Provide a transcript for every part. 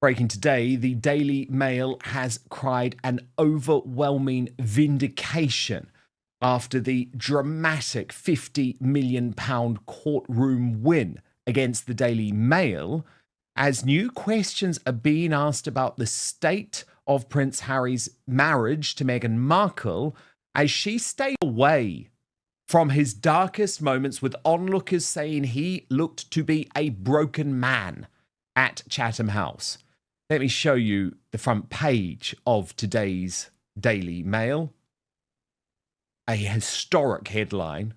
Breaking today, the Daily Mail has cried an overwhelming vindication after the dramatic £50 million courtroom win against the Daily Mail, as new questions are being asked about the state of Prince Harry's marriage to Meghan Markle as she stayed away from his darkest moments, with onlookers saying he looked to be a broken man at Chatham House. Let me show you the front page of today's Daily Mail. A historic headline,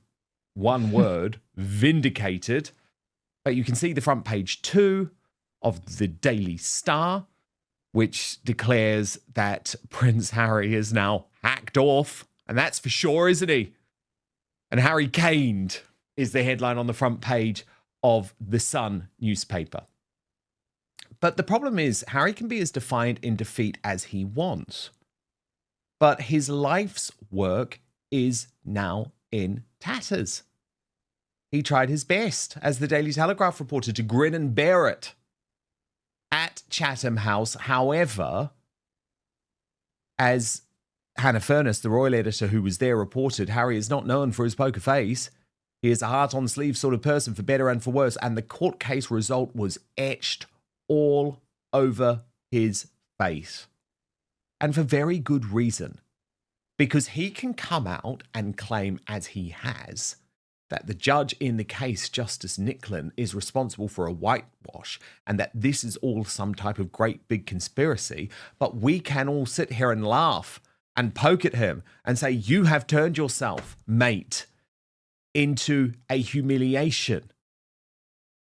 one word, vindicated. But you can see the front page too of the Daily Star, which declares that Prince Harry is now hacked off. And that's for sure, isn't he? And Harry caned is the headline on the front page of the Sun newspaper. But the problem is, Harry can be as defiant in defeat as he wants. But his life's work is now in tatters. He tried his best, as the Daily Telegraph reported, to grin and bear it at Chatham House. However, as Hannah Furness, the royal editor who was there, reported, Harry is not known for his poker face. He is a heart-on-sleeve sort of person, for better and for worse. And the court case result was etched all over his face. And for very good reason. Because he can come out and claim, as he has, that the judge in the case, Justice Nicklin, is responsible for a whitewash and that this is all some type of great big conspiracy. But we can all sit here and laugh and poke at him and say, you have turned yourself, mate, into a humiliation.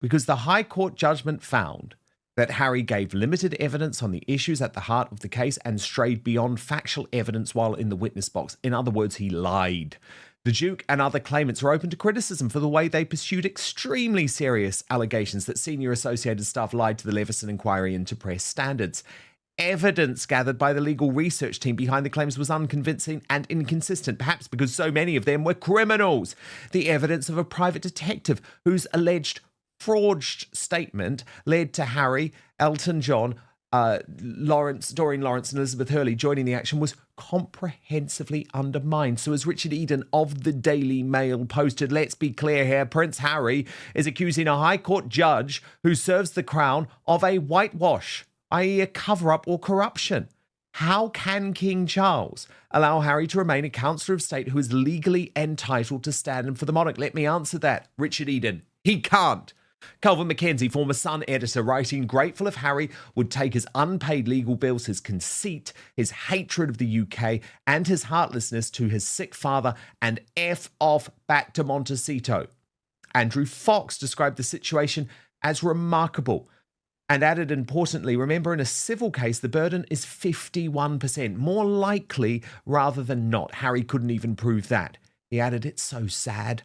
Because the High Court judgment found that Harry gave limited evidence on the issues at the heart of the case and strayed beyond factual evidence while in the witness box. In other words, he lied. The Duke and other claimants are open to criticism for the way they pursued extremely serious allegations that senior associated staff lied to the Leveson inquiry into press standards. Evidence gathered by the legal research team behind the claims was unconvincing and inconsistent, perhaps because so many of them were criminals. The evidence of a private detective whose alleged forged statement led to Harry, Elton John, Doreen Lawrence and Elizabeth Hurley joining the action was comprehensively undermined. So as Richard Eden of the Daily Mail posted, let's be clear here, Prince Harry is accusing a High Court judge who serves the Crown of a whitewash, i.e. a cover-up or corruption. How can King Charles allow Harry to remain a Councillor of State who is legally entitled to stand in for the monarch? Let me answer that, Richard Eden. He can't. Calvin Mackenzie, former Sun editor, writing, grateful if Harry would take his unpaid legal bills, his conceit, his hatred of the UK, and his heartlessness to his sick father and F off back to Montecito. Andrew Fox described the situation as remarkable and added, importantly, remember, in a civil case, the burden is 51%, more likely rather than not. Harry couldn't even prove that. He added, it's so sad.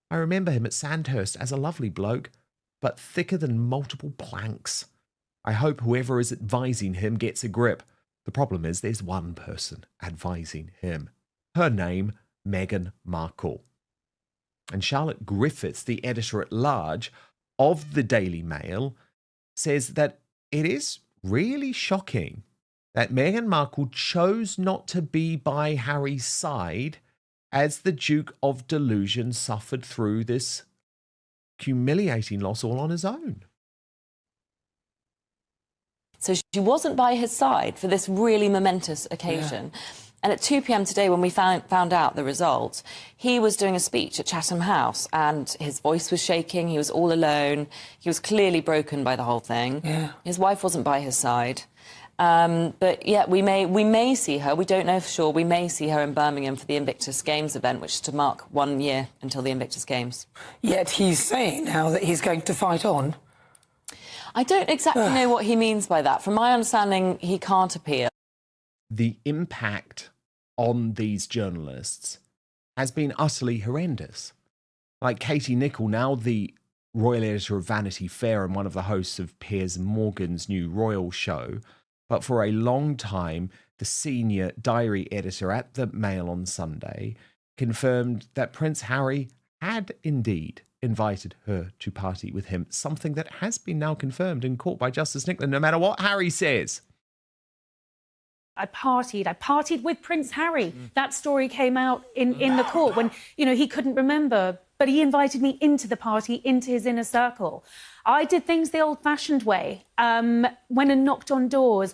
I remember him at Sandhurst as a lovely bloke, but thicker than multiple planks. I hope whoever is advising him gets a grip. The problem is there's one person advising him. Her name, Meghan Markle. And Charlotte Griffiths, the editor-at-large of the Daily Mail, says that it is really shocking that Meghan Markle chose not to be by Harry's side as the Duke of Delusion suffered through this humiliating loss all on his own. So she wasn't by his side for this really momentous occasion. Yeah. And at 2 p.m. today, when we found out the result, he was doing a speech at Chatham House and his voice was shaking. He was all alone. He was clearly broken by the whole thing. Yeah. His wife wasn't by his side. But yeah, we may see her. We don't know for sure. We may see her in Birmingham for the Invictus Games event, which is to mark 1 year until the Invictus Games. Yet he's saying now that he's going to fight on. I don't exactly know what he means by that. From my understanding, he can't appeal. The impact on these journalists has been utterly horrendous. Like Katie Nicholl, now the royal editor of Vanity Fair and one of the hosts of Piers Morgan's new royal show, but for a long time, the senior diary editor at the Mail on Sunday confirmed that Prince Harry had indeed invited her to party with him, something that has been now confirmed in court by Justice Nicklin, no matter what Harry says. I partied with Prince Harry. That story came out in the court when, you know, he couldn't remember, but he invited me into the party, into his inner circle. I did things the old-fashioned way, went and knocked on doors,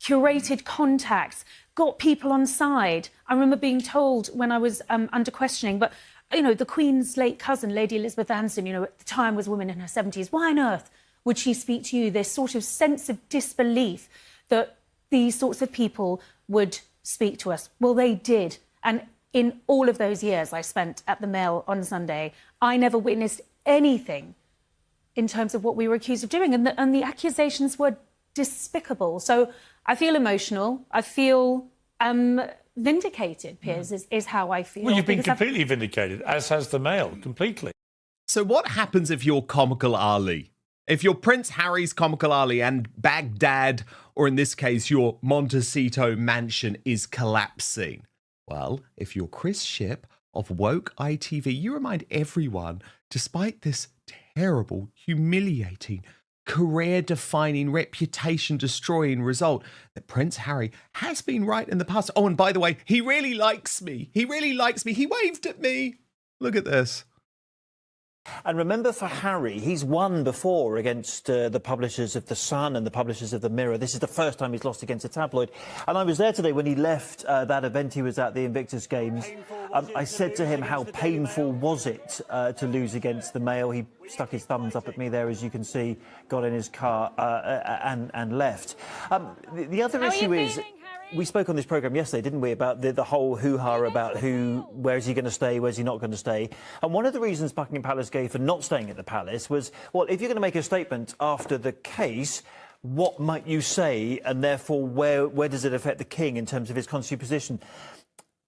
curated contacts, got people on side. I remember being told when I was under questioning, but, you know, the Queen's late cousin, Lady Elizabeth Anson, you know, at the time was a woman in her 70s. Why on earth would she speak to you? This sort of sense of disbelief that these sorts of people would speak to us. Well, they did. And in all of those years I spent at the Mail on Sunday, I never witnessed anything in terms of what we were accused of doing. And the accusations were despicable. So I feel emotional. I feel vindicated, Piers, is how I feel. Well, you've been completely vindicated, as has the Mail, completely. So what happens if you're Comical Ali? If you're Prince Harry's Comical Ali and Baghdad, or in this case, your Montecito mansion is collapsing? Well, if you're Chris Shipp of Woke ITV, you remind everyone, despite this terrible, humiliating, career-defining, reputation-destroying result, that Prince Harry has been right in the past. Oh, and by the way, he really likes me. He really likes me. He waved at me. Look at this. And remember, for Harry, he's won before against the publishers of The Sun and the publishers of The Mirror. This is the first time he's lost against a tabloid. And I was there today when he left that event he was at, the Invictus Games. I said to him, how painful was it to lose against the Mail? He stuck his thumbs up at me there, as you can see, got in his car and left. The other issue is, we spoke on this programme yesterday, didn't we, about the whole hoo-ha about where is he going to stay, where's he not going to stay. And one of the reasons Buckingham Palace gave for not staying at the palace was, well, if you're going to make a statement after the case, what might you say, and therefore where does it affect the king in terms of his constitutional position?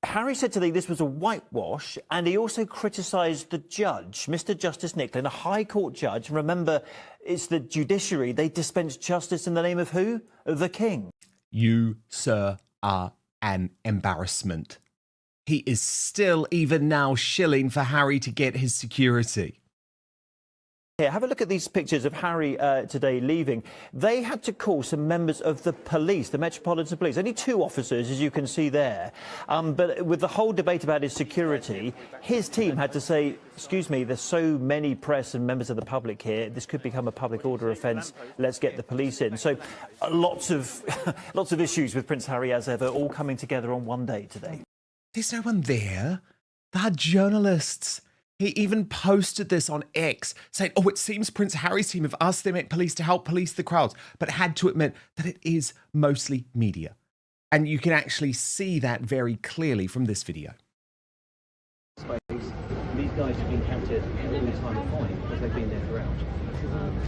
Harry said today this was a whitewash, and he also criticised the judge, Mr Justice Nicklin, a High Court judge. Remember, it's the judiciary. They dispense justice in the name of who? The king. You, sir, are an embarrassment. He is still, even now, shilling for Harry to get his security. Here, have a look at these pictures of Harry today leaving. They had to call some members of the police, the Metropolitan Police. Only 2 officers, as you can see there. But with the whole debate about his security, his team had to say, excuse me, there's so many press and members of the public here, this could become a public order offence, let's get the police in. So lots of issues with Prince Harry, as ever, all coming together on one day today. There's no one there. They're journalists. He even posted this on X, saying, oh, it seems Prince Harry's team have asked the Met Police to help police the crowds, but had to admit that it is mostly media. And you can actually see that very clearly from this video. These guys have been counted all the time of fine because they've been there throughout.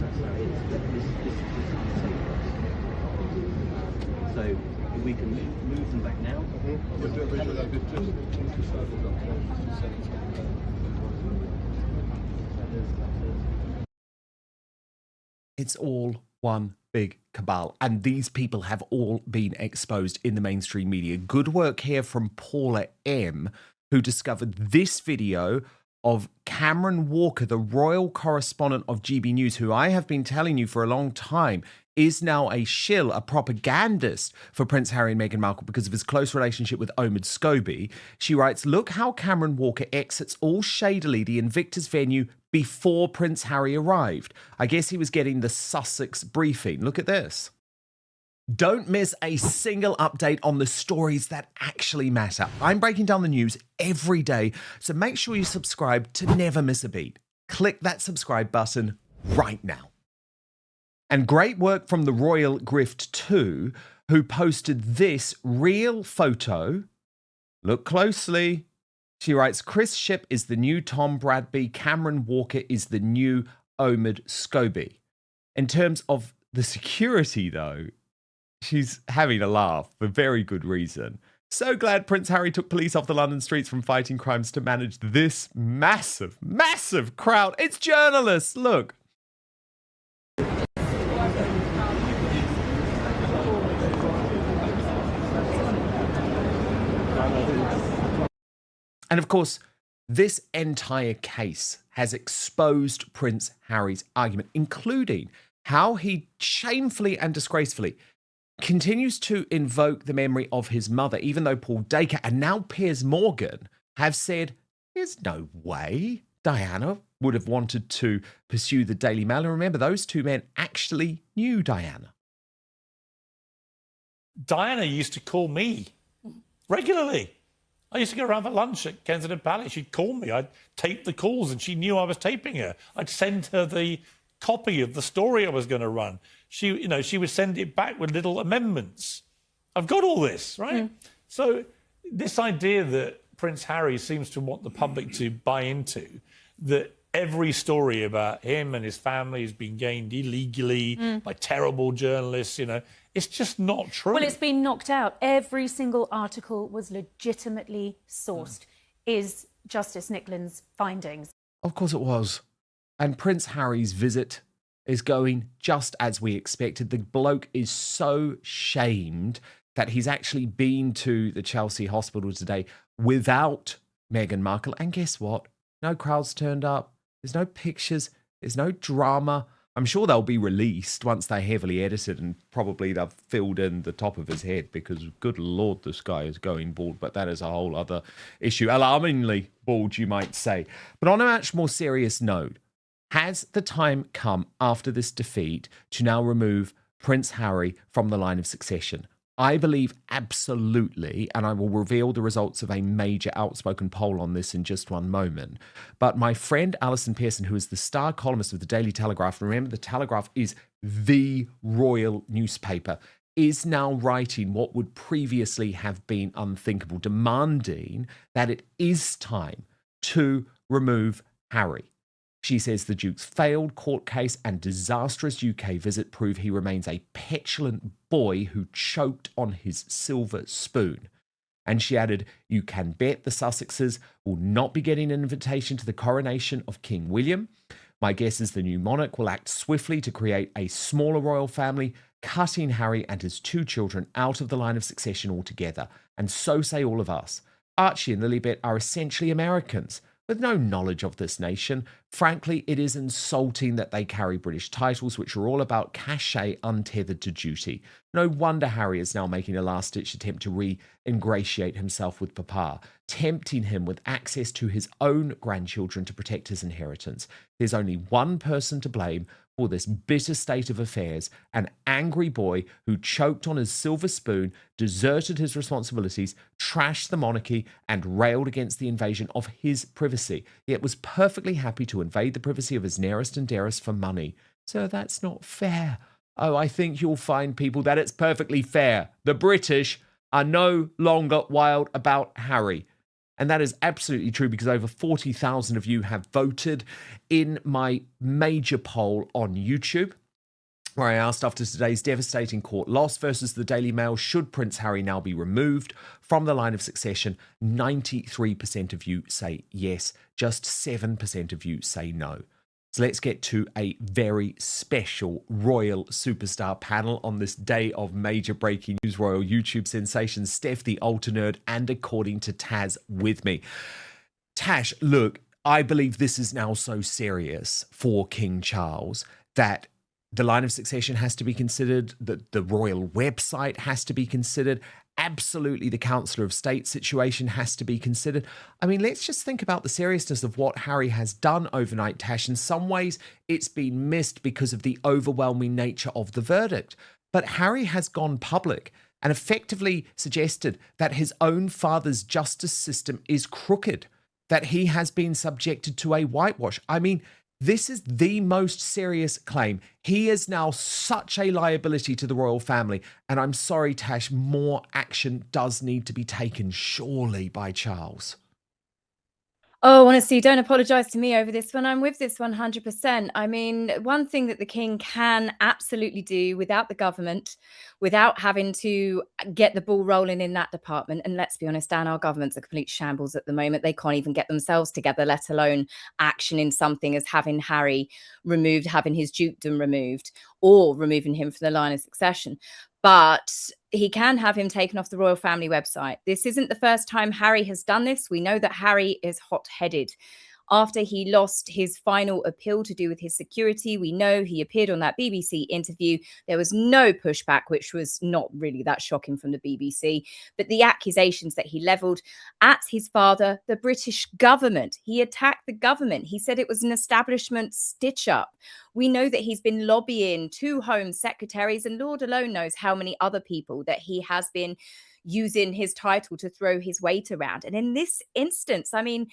That's how it is. This is safe for us. So we can move them back now. It's all one big cabal, and these people have all been exposed in the mainstream media. Good work here from Paula M, who discovered this video of Cameron Walker, the royal correspondent of GB News, who I have been telling you for a long time is now a shill, a propagandist for Prince Harry and Meghan Markle because of his close relationship with Omid Scobie. She writes, look how Cameron Walker exits all shadily the Invictus venue before Prince Harry arrived. I guess he was getting the Sussex briefing. Look at this. Don't miss a single update on the stories that actually matter. I'm breaking down the news every day, so make sure you subscribe to never miss a beat. Click that subscribe button right now. And great work from the Royal Grift 2, who posted this real photo. Look closely. She writes, Chris Shipp is the new Tom Bradby. Cameron Walker is the new Omid Scobie. In terms of the security, though, she's having a laugh for very good reason. So glad Prince Harry took police off the London streets from fighting crimes to manage this massive, massive crowd. It's journalists, look. And of course, This entire case has exposed Prince Harry's argument, including how he shamefully and disgracefully continues to invoke the memory of his mother, even though Paul Dacre and now Piers Morgan have said, there's no way Diana would have wanted to pursue the Daily Mail. And remember, those two men actually knew Diana. Diana used to call me regularly. I used to go around for lunch at Kensington Palace. She'd call me. I'd tape the calls and she knew I was taping her. I'd send her the copy of the story I was going to run. She would send it back with little amendments. I've got all this, right? So this idea that Prince Harry seems to want the public to buy into, that every story about him and his family has been gained illegally by terrible journalists, it's just not true. Well, it's been knocked out. Every single article was legitimately sourced, is Justice Nickland's findings. Of course it was. And Prince Harry's visit is going just as we expected. The bloke is so shamed that he's actually been to the Chelsea hospital today without Meghan Markle. And guess what? No crowds turned up. There's no pictures. There's no drama. I'm sure they'll be released once they're heavily edited, and probably they've filled in the top of his head because, good Lord, this guy is going bald. But that is a whole other issue. Alarmingly bald, you might say. But on a much more serious note, has the time come after this defeat to now remove Prince Harry from the line of succession? I believe absolutely, and I will reveal the results of a major outspoken poll on this in just one moment. But my friend Alison Pearson, who is the star columnist of the Daily Telegraph, and remember the Telegraph is the royal newspaper, is now writing what would previously have been unthinkable, demanding that it is time to remove Harry. She says the Duke's failed court case and disastrous UK visit prove he remains a petulant boy who choked on his silver spoon. And she added, you can bet the Sussexes will not be getting an invitation to the coronation of King William. My guess is the new monarch will act swiftly to create a smaller royal family, cutting Harry and his two children out of the line of succession altogether. And so say all of us. Archie and Lilibet are essentially Americans, with no knowledge of this nation. Frankly, it is insulting that they carry British titles, which are all about cachet untethered to duty. No wonder Harry is now making a last-ditch attempt to re-ingratiate himself with Papa, tempting him with access to his own grandchildren to protect his inheritance. There's only one person to blame for this bitter state of affairs, an angry boy who choked on his silver spoon, deserted his responsibilities, trashed the monarchy, and railed against the invasion of his privacy, yet was perfectly happy to invade the privacy of his nearest and dearest for money. So that's not fair. Oh, I think you'll find, people, that it's perfectly fair. The British are no longer wild about Harry. And that is absolutely true because over 40,000 of you have voted in my major poll on YouTube, where I asked, after today's devastating court loss versus the Daily Mail, should Prince Harry now be removed from the line of succession? 93% of you say yes, just 7% of you say no. So let's get to a very special royal superstar panel on this day of major breaking news. Royal YouTube sensation Stef, the Alter Nerd, and according to Taz with me. Tash, look, I believe this is now so serious for King Charles that the line of succession has to be considered, that the royal website has to be considered. Absolutely, the Councillor of State situation has to be considered. I mean, let's just think about the seriousness of what Harry has done overnight, Tash. In some ways, it's been missed because of the overwhelming nature of the verdict. But Harry has gone public and effectively suggested that his own father's justice system is crooked, that he has been subjected to a whitewash. I mean, this is the most serious claim. He is now such a liability to the royal family. And I'm sorry, Tash, more action does need to be taken, surely, by Charles. Oh, honestly, don't apologise to me over this one. I'm with this 100%. I mean, one thing that the king can absolutely do without the government, without having to get the ball rolling in that department, and let's be honest, Dan, our government's a complete shambles at the moment. They can't even get themselves together, let alone action in something as having Harry removed, having his dukedom removed, or removing him from the line of succession. but he can have him taken off the royal family website. This isn't the first time Harry has done this. We know that Harry is hot-headed. After he lost his final appeal to do with his security, we know he appeared on that BBC interview. There was no pushback, which was not really that shocking from the BBC. But the accusations that he levelled at his father, the British government, he attacked the government. He said it was an establishment stitch-up. We know that he's been lobbying 2 Home Secretaries, and Lord alone knows how many other people that he has been using his title to throw his weight around. And in this instance, I mean,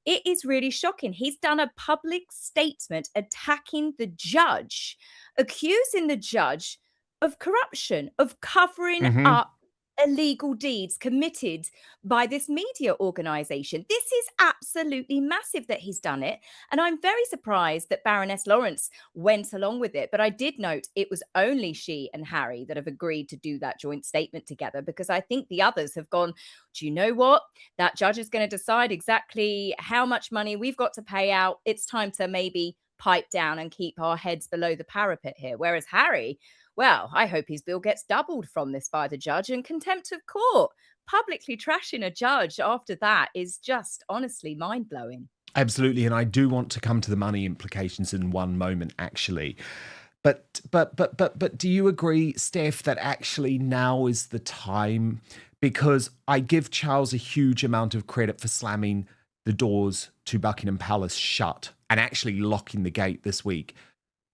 it is really shocking. He's done a public statement attacking the judge, accusing the judge of corruption, of covering up illegal deeds committed by this media organization. This is absolutely massive that he's done it. And I'm very surprised that Baroness Lawrence went along with it. But I did note it was only she and Harry that have agreed to do that joint statement together, because I think the others have gone, do you know what? That judge is going to decide exactly how much money we've got to pay out. It's time to maybe pipe down and keep our heads below the parapet here. Whereas Harry, well, I hope his bill gets doubled from this by the judge, and contempt of court. Publicly trashing a judge after that is just honestly mind-blowing. Absolutely, and I do want to come to the money implications in one moment, actually. But do you agree, Steph, that actually now is the time? Because I give Charles a huge amount of credit for slamming the doors to Buckingham Palace shut and actually locking the gate this week.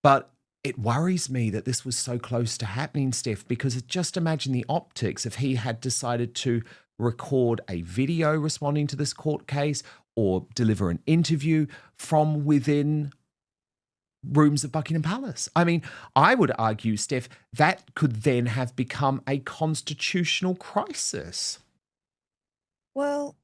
But it worries me that this was so close to happening, Steph, because just imagine the optics if he had decided to record a video responding to this court case or deliver an interview from within rooms of Buckingham Palace. I mean, I would argue, Steph, that could then have become a constitutional crisis. Well,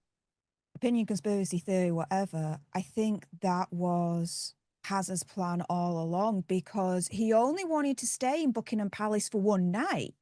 opinion, conspiracy theory, whatever, I think that was Hazard's plan all along, because he only wanted to stay in Buckingham Palace for one night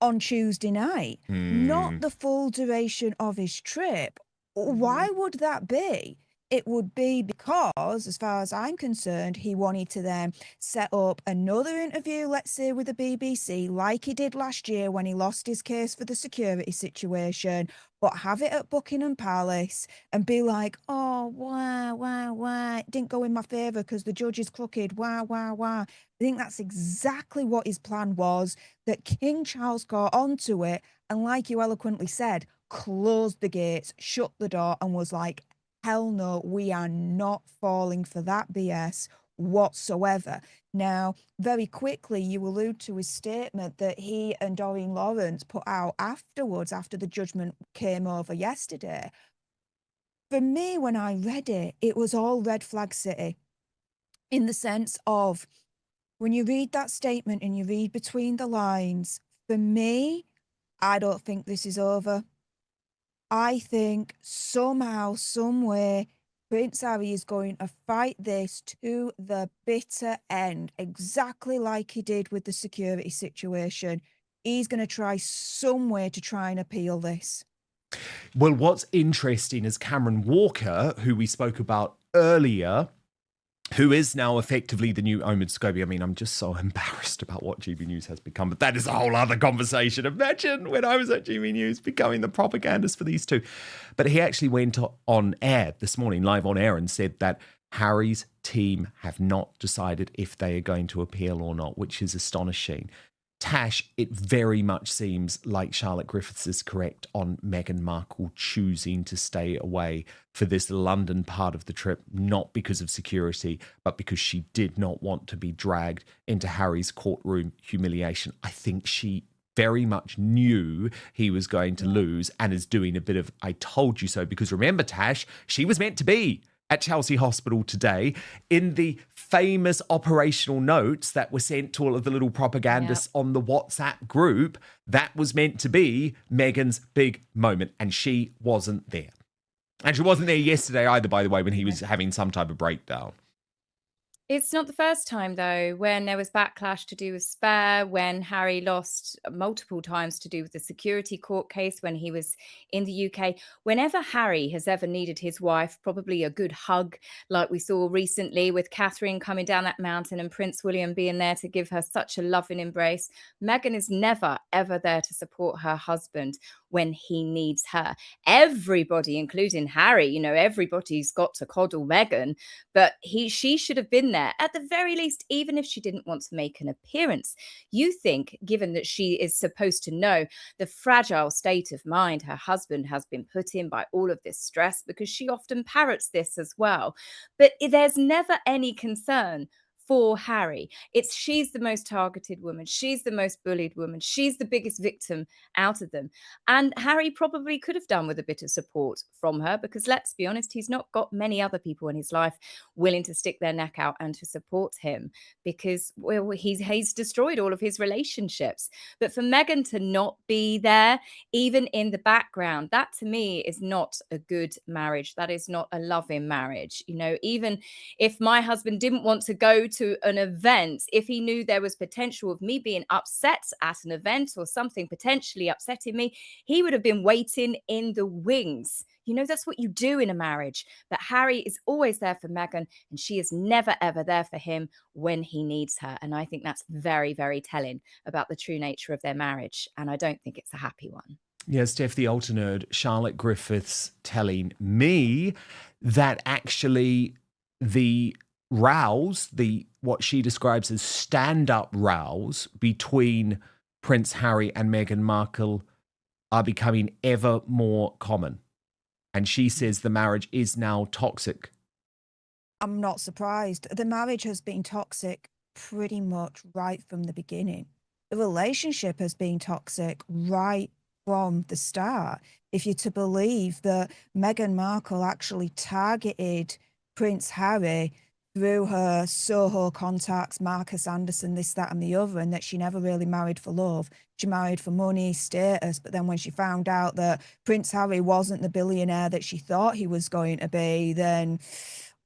on Tuesday night, not the full duration of his trip. Why would that be? It would be because, as far as I'm concerned, he wanted to then set up another interview, let's say, with the BBC, like he did last year when he lost his case for the security situation, but have it at Buckingham Palace and be like, oh, why, it didn't go in my favour because the judge is crooked, why. I think that's exactly what his plan was, that King Charles got onto it and, like you eloquently said, closed the gates, shut the door and was like, hell no, we are not falling for that BS whatsoever. Now, very quickly, you allude to his statement that he and Doreen Lawrence put out afterwards, after the judgment came over yesterday. For me, when I read it, it was all red flag city, in the sense of, when you read that statement and you read between the lines, for me, I don't think this is over. I think somehow, some way, Prince Harry is going to fight this to the bitter end, exactly like he did with the security situation. He's going to try some way to try and appeal this. Well, what's interesting is Cameron Walker, who we spoke about earlier, who is now effectively the new Omid Scobie. I mean, I'm just so embarrassed about what GB News has become, but that is a whole other conversation. Imagine when I was at GB News becoming the propagandist for these two. But he actually went on air this morning, live on air, and said that Harry's team have not decided if they are going to appeal or not, which is astonishing. Tash, it very much seems like Charlotte Griffiths is correct on Meghan Markle choosing to stay away for this London part of the trip, not because of security, but because she did not want to be dragged into Harry's courtroom humiliation. I think she very much knew he was going to lose and is doing a bit of I told you so, because remember, Tash, she was meant to be at Chelsea Hospital today in the famous operational notes that were sent to all of the little propagandists on the WhatsApp group. That was meant to be Meghan's big moment, and she wasn't there. And she wasn't there yesterday either, by the way, when he was having some type of breakdown. It's not the first time, though, when there was backlash to do with Spare, when Harry lost multiple times to do with the security court case when he was in the UK. Whenever Harry has ever needed his wife, probably a good hug, like we saw recently with Catherine coming down that mountain and Prince William being there to give her such a loving embrace, Meghan is never, ever there to support her husband when he needs her. Everybody, including Harry, everybody's got to coddle Meghan, but she should have been there at the very least, even if she didn't want to make an appearance. You think, given that she is supposed to know the fragile state of mind her husband has been put in by all of this stress, because she often parrots this as well, but there's never any concern for Harry. She's the most targeted woman. She's the most bullied woman. She's the biggest victim out of them. And Harry probably could have done with a bit of support from her, because let's be honest, he's not got many other people in his life willing to stick their neck out and to support him, because he's destroyed all of his relationships. But for Meghan to not be there, even in the background, that to me is not a good marriage. That is not a loving marriage. Even if my husband didn't want to go to an event, if he knew there was potential of me being upset at an event or something potentially upsetting me, he would have been waiting in the wings. That's what you do in a marriage. But Harry is always there for Meghan, and she is never, ever there for him when he needs her. And I think that's very, very telling about the true nature of their marriage. And I don't think it's a happy one. Yeah, Steph, the ultra nerd, Charlotte Griffiths, telling me that actually the rows, what she describes as stand-up rows between Prince Harry and Meghan Markle are becoming ever more common. And she says the marriage is now toxic. I'm not surprised. The marriage has been toxic pretty much right from the beginning. The relationship has been toxic right from the start. If you're to believe that Meghan Markle actually targeted Prince Harry through her Soho contacts, Marcus Anderson, this, that, and the other, and that she never really married for love. She married for money, status, but then when she found out that Prince Harry wasn't the billionaire that she thought he was going to be, then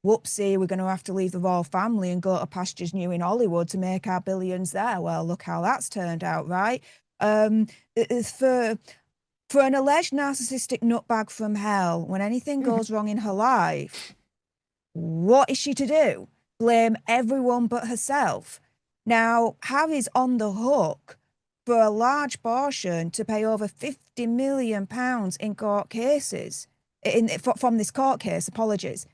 whoopsie, we're going to have to leave the royal family and go to pastures new in Hollywood to make our billions there. Well, look how that's turned out, right? For an alleged narcissistic nutbag from hell, when anything goes wrong in her life, what is she to do? Blame everyone but herself. Now, Harry's on the hook for a large portion to pay over £50 million in court cases, from this court case, apologies.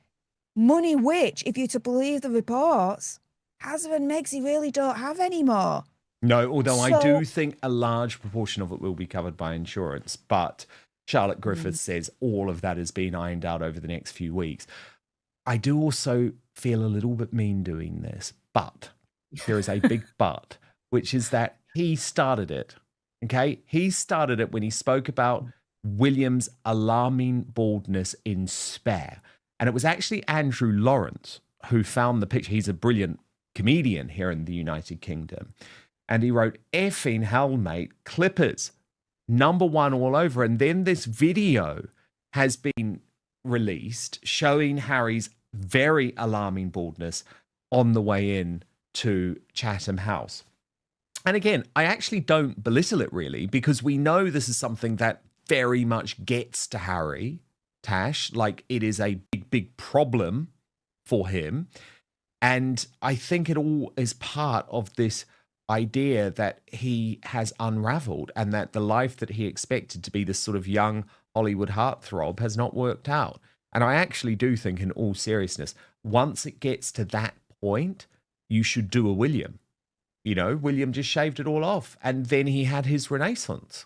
Money which, if you're to believe the reports, Hazard and Megsy really don't have anymore. No, although I do think a large proportion of it will be covered by insurance. But Charlotte Griffiths says all of that is being ironed out over the next few weeks. I do also feel a little bit mean doing this, but there is a big but, which is that he started it. Okay? He started it when he spoke about William's alarming baldness in Spare. And it was actually Andrew Lawrence who found the picture. He's a brilliant comedian here in the United Kingdom. And he wrote, effing hell, mate, Clippers, #1 all over. And then this video has been released showing Harry's very alarming baldness on the way in to Chatham House. And again, I actually don't belittle it really, because we know this is something that very much gets to Harry, Tash, like it is a big, big problem for him. And I think it all is part of this idea that he has unraveled and that the life that he expected to be this sort of young Hollywood heartthrob has not worked out. And I actually do think, in all seriousness, once it gets to that point, you should do a William. You know, William just shaved it all off and then he had his renaissance.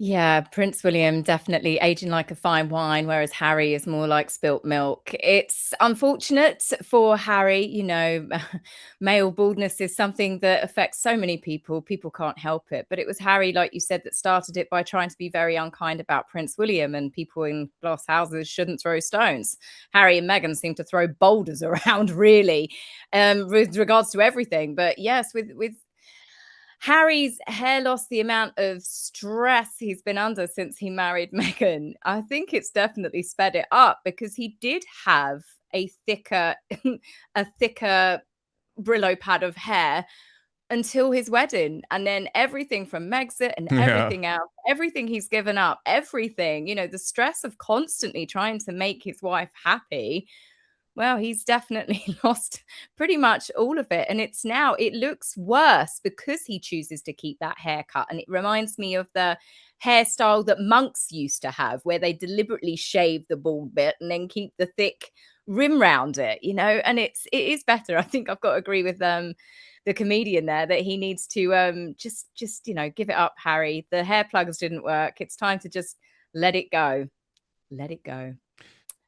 Yeah, Prince William definitely aging like a fine wine, whereas Harry is more like spilt milk. It's unfortunate for Harry, male baldness is something that affects so many people. People can't help it. But it was Harry, like you said, that started it by trying to be very unkind about Prince William, and people in glass houses shouldn't throw stones. Harry and Meghan seem to throw boulders around, really, with regards to everything. But yes, with Harry's hair loss, the amount of stress he's been under since he married Meghan, I think it's definitely sped it up, because he did have a thicker a thicker Brillo pad of hair until his wedding. And then everything from Megxit and Yeah. everything else, everything he's given up, everything, the stress of constantly trying to make his wife happy. Well, he's definitely lost pretty much all of it. And it looks worse because he chooses to keep that haircut. And it reminds me of the hairstyle that monks used to have, where they deliberately shave the bald bit and then keep the thick rim round it, and it is better. I think I've got to agree with the comedian there that he needs to just give it up, Harry. The hair plugs didn't work. It's time to just let it go. Let it go.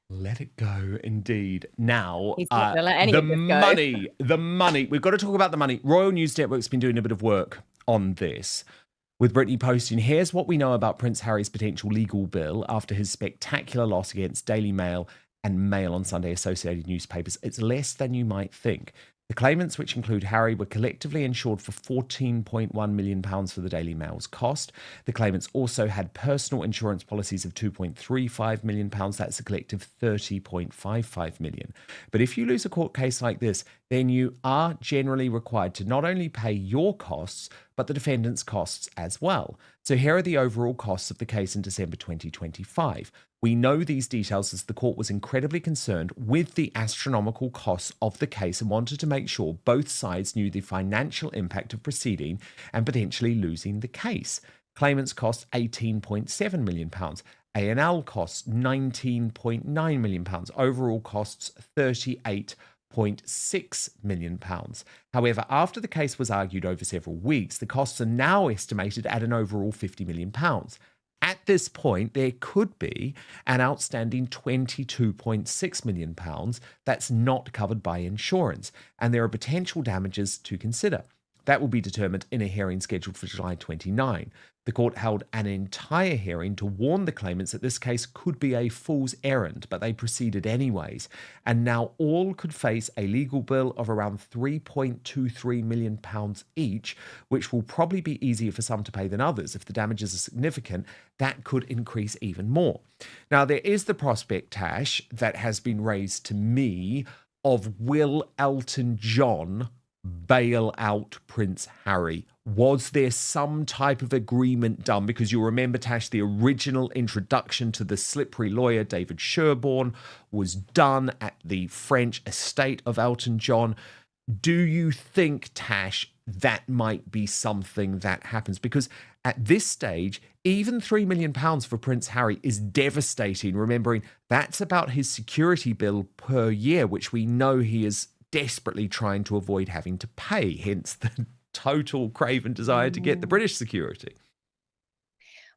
Let it go, indeed. Now, He's not gonna let any the of this go. the money. We've got to talk about the money. Royal News Network's been doing a bit of work on this, with Brittany posting, here's what we know about Prince Harry's potential legal bill after his spectacular loss against Daily Mail and Mail on Sunday Associated newspapers. It's less than you might think. The claimants, which include Harry, were collectively insured for £14.1 million for the Daily Mail's cost. The claimants also had personal insurance policies of £2.35 million. That's a collective £30.55 million. But if you lose a court case like this, then you are generally required to not only pay your costs, but the defendant's costs as well. So here are the overall costs of the case in December 2025. We know these details as the court was incredibly concerned with the astronomical costs of the case and wanted to make sure both sides knew the financial impact of proceeding and potentially losing the case. Claimants cost £18.7 million. A&L costs £19.9 million. Overall costs £38.6 million. However, after the case was argued over several weeks, the costs are now estimated at an overall £50 million. At this point, there could be an outstanding £22.6 million that's not covered by insurance, and there are potential damages to consider. That will be determined in a hearing scheduled for July 29. The court held an entire hearing to warn the claimants that this case could be a fool's errand, but they proceeded anyways. And now all could face a legal bill of around £3.23 million each, which will probably be easier for some to pay than others. If the damages are significant, that could increase even more. Now, there is the prospect, Tash, that has been raised to me of will Elton John bail out Prince Harry? Was there some type of agreement done? Because you'll remember, Tash, the original introduction to the slippery lawyer, David Sherborne, was done at the French estate of Elton John. Do you think, Tash, that might be something that happens? Because at this stage, even £3 million for Prince Harry is devastating, remembering that's about his security bill per year, which we know he is desperately trying to avoid having to pay, hence the total craven desire to get the British security.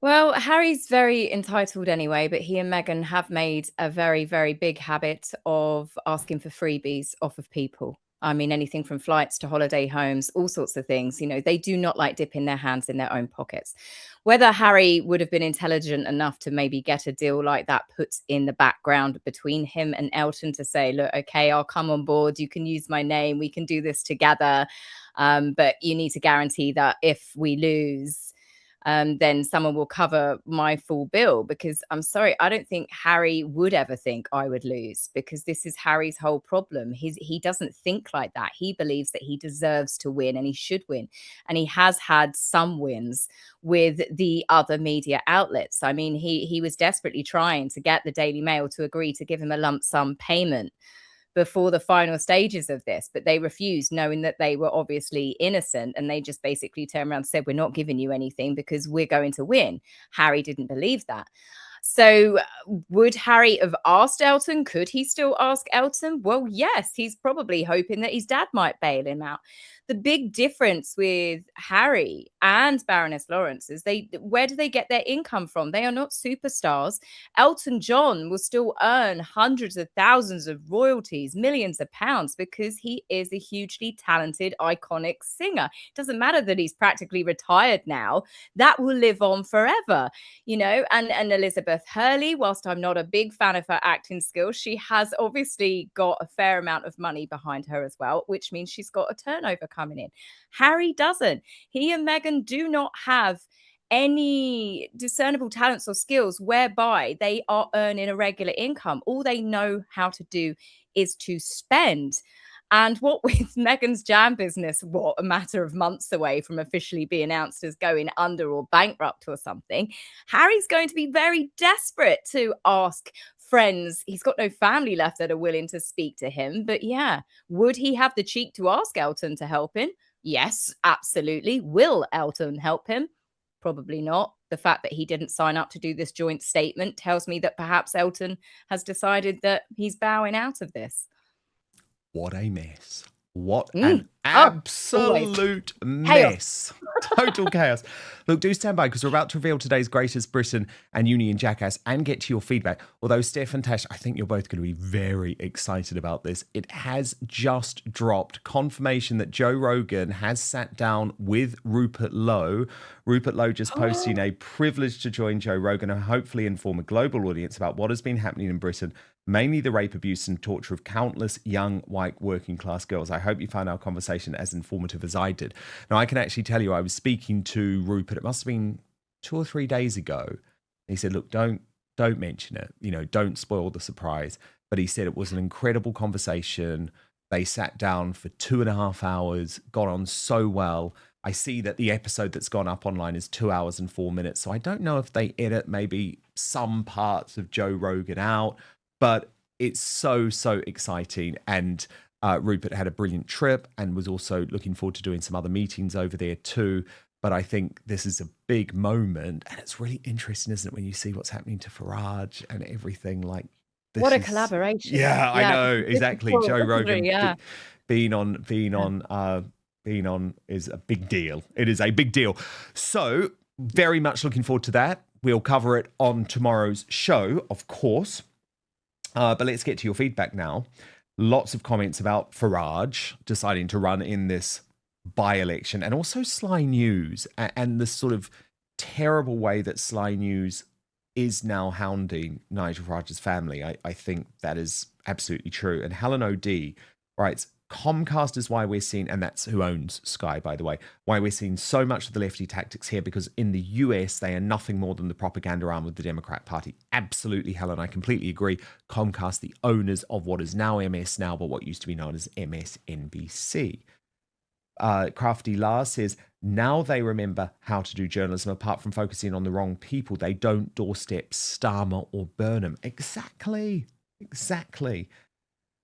Well, Harry's very entitled anyway, but he and Meghan have made a very, very big habit of asking for freebies off of people. I mean, anything from flights to holiday homes, all sorts of things. They do not like dipping their hands in their own pockets. Whether Harry would have been intelligent enough to maybe get a deal like that put in the background between him and Elton to say, look, okay, I'll come on board. You can use my name. We can do this together. But you need to guarantee that if we lose, then someone will cover my full bill. Because I'm sorry, I don't think Harry would ever think I would lose, because this is Harry's whole problem. He doesn't think like that. He believes that he deserves to win and he should win. And he has had some wins with the other media outlets. I mean, he was desperately trying to get the Daily Mail to agree to give him a lump sum payment before the final stages of this, but they refused, knowing that they were obviously innocent, and they just basically turned around and said, we're not giving you anything because we're going to win. Harry didn't believe that. So would Harry have asked Elton? Could he still ask Elton? Well, yes, he's probably hoping that his dad might bail him out. The big difference with Harry and Baroness Lawrence is where do they get their income from? They are not superstars. Elton John will still earn hundreds of thousands of royalties, millions of pounds, because he is a hugely talented, iconic singer. It doesn't matter that he's practically retired now. That will live on forever, and Elizabeth Hurley, whilst I'm not a big fan of her acting skills, she has obviously got a fair amount of money behind her as well, which means she's got a turnover coming in. Harry doesn't. He and Meghan do not have any discernible talents or skills whereby they are earning a regular income. All they know how to do is to spend. And what with Meghan's jam business, what, a matter of months away from officially being announced as going under or bankrupt or something, Harry's going to be very desperate to ask friends. He's got no family left that are willing to speak to him. But yeah, would he have the cheek to ask Elton to help him? Yes, absolutely. Will Elton help him? Probably not. The fact that he didn't sign up to do this joint statement tells me that perhaps Elton has decided that he's bowing out of this. What a mess. What Mm. an Oh, absolute mess. Total chaos. Look, do stand by because we're about to reveal today's Greatest Britain and Union Jackass and get to your feedback. Although, Stef and Tash, I think you're both going to be very excited about this. It has just dropped confirmation that Joe Rogan has sat down with Rupert Lowe. Rupert Lowe just posting a privilege to join Joe Rogan and hopefully inform a global audience about what has been happening in Britain, mainly the rape, abuse and torture of countless young, white, working class girls. I hope you found our conversation as informative as I did. Now, I can actually tell you I was speaking to Rupert, it must have been 2 or 3 days ago. He said, look, don't mention it. You know, don't spoil the surprise. But he said it was an incredible conversation. They sat down for 2.5 hours, got on so well. I see that the episode that's gone up online is 2 hours and 4 minutes. So I don't know if they edit maybe some parts of Joe Rogan out, but it's so exciting. And Rupert had a brilliant trip and was also looking forward to doing some other meetings over there too. But I think this is a big moment. And it's really interesting, isn't it, when you see what's happening to Farage and everything like this. What a collaboration. Yeah, I know. Exactly. Joe Rogan being on is a big deal. It is a big deal. So very much looking forward to that. We'll cover it on tomorrow's show, of course. But let's get to your feedback now. Lots of comments about Farage deciding to run in this by-election, and also Sly News and the sort of terrible way that Sly News is now hounding Nigel Farage's family. I think that is absolutely true. And Helen O.D. writes, Comcast is why we're seeing, and that's who owns Sky, by the way, why we're seeing so much of the lefty tactics here, because in the US, they are nothing more than the propaganda arm of the Democrat Party. Absolutely, Helen, I completely agree. Comcast, the owners of what is now MS Now, but what used to be known as MSNBC. Crafty Lars says, now they remember how to do journalism. Apart from focusing on the wrong people, they don't doorstep Starmer or Burnham. Exactly.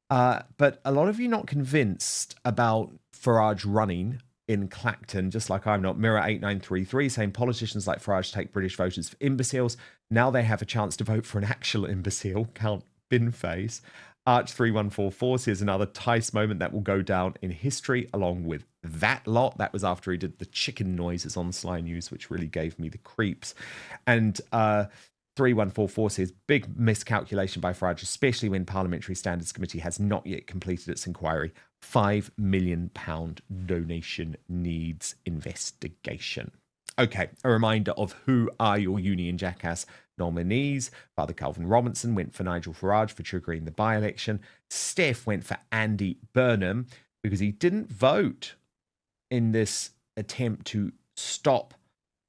But a lot of you not convinced about Farage running in Clacton, just like I'm not. Mirror 8933 saying politicians like Farage take British voters for imbeciles. Now they have a chance to vote for an actual imbecile. Count Binface. Arch3144 says another Tice moment that will go down in history along with that lot. That was after he did the chicken noises on Sly News, which really gave me the creeps. And 3144 says, big miscalculation by Farage, especially when Parliamentary Standards Committee has not yet completed its inquiry. £5 million donation needs investigation. Okay, a reminder of who are your Union Jackass nominees. Father Calvin Robinson went for Nigel Farage for triggering the by-election. Stef went for Andy Burnham because he didn't vote in this attempt to stop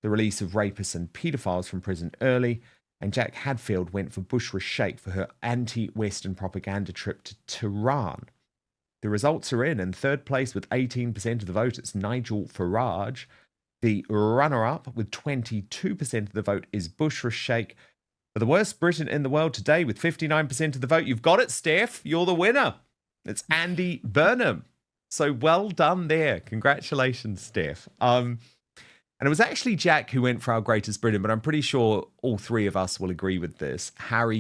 the release of rapists and paedophiles from prison early. And Jack Hadfield went for Bushra Sheikh for her anti-Western propaganda trip to Tehran. The results are in, and third place with 18% of the vote, it's Nigel Farage. The runner-up with 22% of the vote is Bushra Sheikh. For the worst Briton in the world today with 59% of the vote, you've got it, Steph. You're the winner. It's Andy Burnham. So well done there. Congratulations, Steph. And it was actually Jack who went for our Greatest Britain, but I'm pretty sure all three of us will agree with this. Harry